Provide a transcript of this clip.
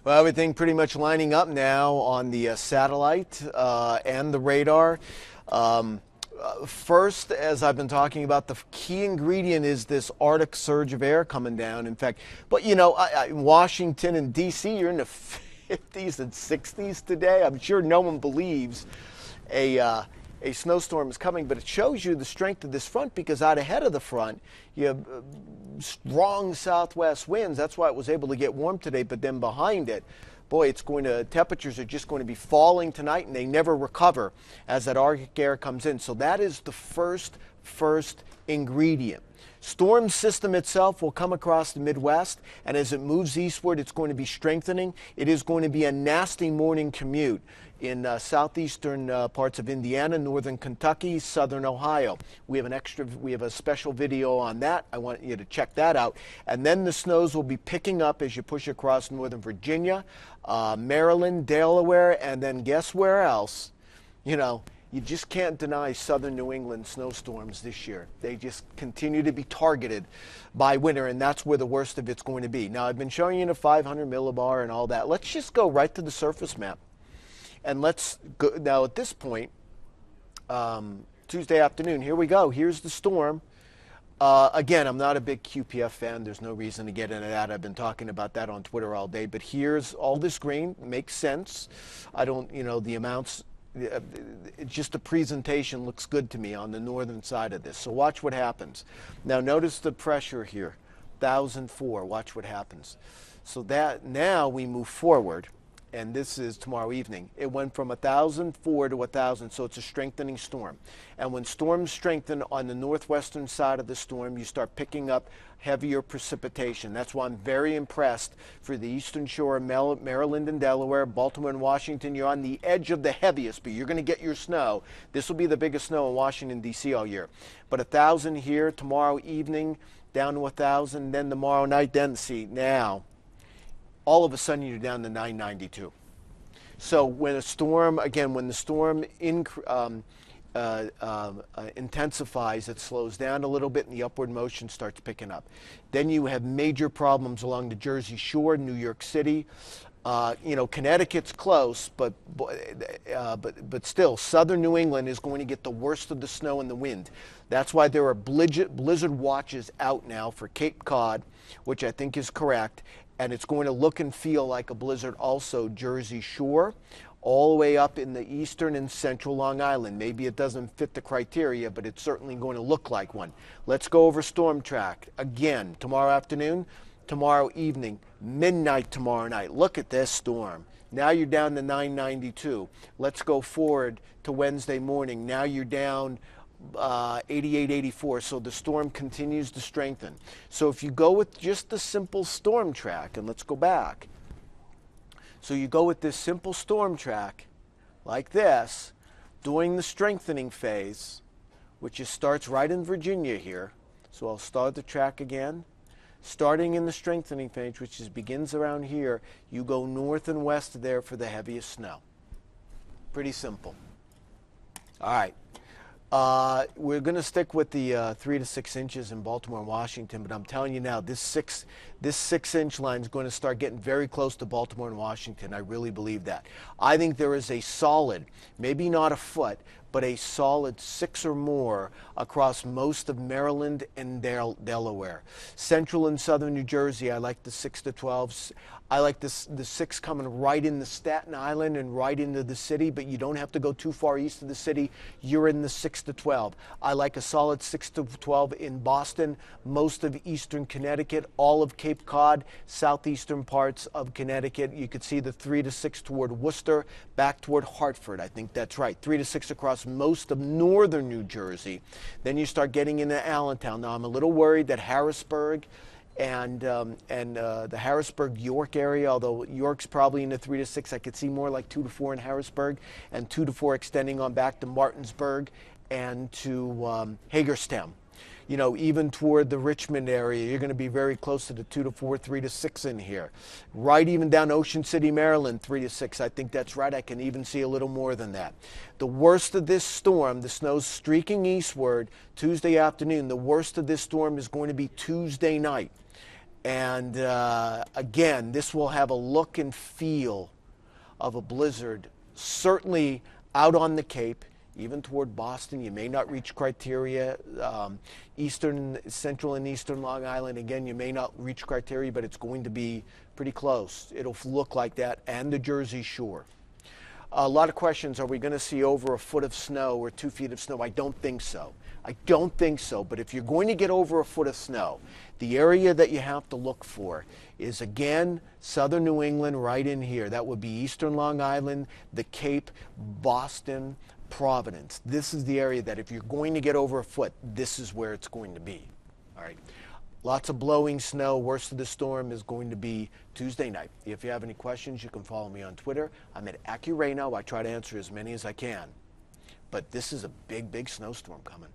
Well, everything pretty much lining up now on the satellite and the radar. First, as I've been talking about, the key ingredient is this Arctic surge of air coming down. In fact, but you know, Washington and D.C., you're in the 50s and 60s today. I'm sure no one believes a snowstorm is coming, but it shows you the strength of this front because out ahead of the front, you have strong southwest winds. That's why it was able to get warm today, but then behind it, boy, temperatures are just going to be falling tonight, and they never recover as that Arctic air comes in. So that is the first ingredient. Storm system itself will come across the Midwest, and as it moves eastward, it's going to be strengthening. It is going to be a nasty morning commute in southeastern parts of Indiana, northern Kentucky, southern Ohio. We have a special video on that. I want you to check that out. And then the snows will be picking up as you push across northern Virginia, Maryland, Delaware, and then guess where else? You know, you just can't deny southern New England snowstorms this year. They just continue to be targeted by winter, and that's where the worst of it's going to be. Now, I've been showing you the 500 millibar and all that. Let's just go right to the surface map. And let's go now at this point, Tuesday afternoon, here we go. Here's the storm. Again, I'm not a big QPF fan. There's no reason to get into that. I've been talking about that on Twitter all day. But here's all this green. Makes sense. I don't, you know, the amounts, just the presentation looks good to me on the northern side of this. So watch what happens. Now notice the pressure here, 1,004. Watch what happens. So that now we move forward. And this is tomorrow evening. It went from 1,004 to 1,000, so it's a strengthening storm. And when storms strengthen on the northwestern side of the storm, you start picking up heavier precipitation. That's why I'm very impressed for the eastern shore of Maryland and Delaware, Baltimore and Washington. You're on the edge of the heaviest, but you're going to get your snow. This will be the biggest snow in Washington, D.C. all year. But 1,000 here tomorrow evening, down to 1,000, then tomorrow night, then see now. All of a sudden you're down to 992. So when a storm, again, when the storm intensifies, it slows down a little bit and the upward motion starts picking up. Then you have major problems along the Jersey Shore, New York City. You know, Connecticut's close, but still, southern New England is going to get the worst of the snow and the wind. That's why there are blizzard watches out now for Cape Cod, which I think is correct. And it's going to look and feel like a blizzard also Jersey Shore, all the way up in the eastern and central Long Island. Maybe it doesn't fit the criteria, but it's certainly going to look like one. Let's go over storm track. Again, tomorrow afternoon, tomorrow evening, midnight tomorrow night. Look at this storm. Now you're down to 992. Let's go forward to Wednesday morning. Now you're down 88, 84. So the storm continues to strengthen. So if you go with just the simple storm track, and let's go back. So you go with this simple storm track like this during the strengthening phase, which starts right in Virginia here. So I'll start the track again. Starting in the strengthening phase, which begins around here, you go north and west there for the heaviest snow. Pretty simple. All right. We're going to stick with the 3 to 6 inches in Baltimore and Washington, but I'm telling you now, this 6-inch line is going to start getting very close to Baltimore and Washington. I really believe that. I think there is a solid, maybe not a foot, but a solid 6 or more across most of Maryland and Delaware. Central and southern New Jersey, I like the 6 to 12. I like the 6 coming right into Staten Island and right into the city, but you don't have to go too far east of the city. You're in the 6 to 12. I like a solid 6 to 12 in Boston, most of eastern Connecticut, all of Cape Cod, southeastern parts of Connecticut. You could see the 3 to 6 toward Worcester, back toward Hartford. I think that's right. 3 to 6 across most of northern New Jersey. Then you start getting into Allentown. Now, I'm a little worried that Harrisburg and the Harrisburg-York area, although York's probably in the 3 to 6, I could see more like 2 to 4 in Harrisburg, and 2 to 4 extending on back to Martinsburg and to Hagerstown. You know, even toward the Richmond area, you're going to be very close to the 2 to 4, 3 to 6 in here. Right even down Ocean City, Maryland, 3 to 6. I think that's right. I can even see a little more than that. The worst of this storm, the snow's streaking eastward Tuesday afternoon. The worst of this storm is going to be Tuesday night. And again, this will have a look and feel of a blizzard, certainly out on the Cape, even toward Boston. You may not reach criteria. Central and eastern Long Island, again, you may not reach criteria, but it's going to be pretty close. It'll look like that, and the Jersey Shore. A lot of questions, are we going to see over a foot of snow or 2 feet of snow? I don't think so. I don't think so, but if you're going to get over a foot of snow, the area that you have to look for is, again, southern New England right in here. That would be eastern Long Island, the Cape, Boston, Providence. This is the area that if you're going to get over a foot, this is where it's going to be. All right. Lots of blowing snow. Worst of the storm is going to be Tuesday night. If you have any questions, you can follow me on Twitter. I'm at AccuRayno. I try to answer as many as I can. But this is a big, big snowstorm coming.